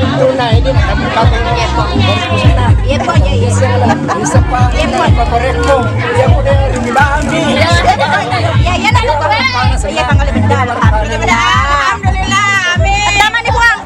tunay din kami kami. Iya po, iya. Isa pa pakorek mo. Iya ko na rin dami. Iya na to. Iya pangalipin daw. Alhamdulillah. Amin. Tama ni Buang.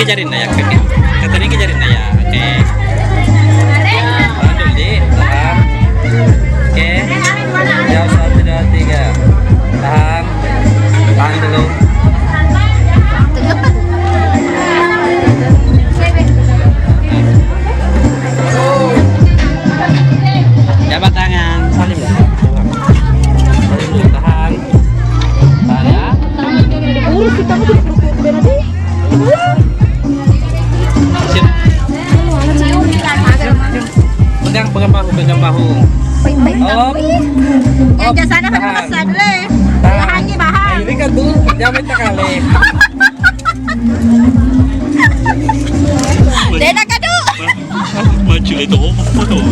Kejarin na ya, katanya kejarin na ya, oke. Lanjut di, tahan, oke. Jauh 1, 2, 3, tahan, tahan dulu. Jabat tangan, salim ya. Salim dulu, tahan, tahan ya. Pegang bahu. Oh. Yang jasana kan pesan le. Bahannya bahan. Ini kan tuh jamin tak kali. Dena kadu. Maju itu apa tuh?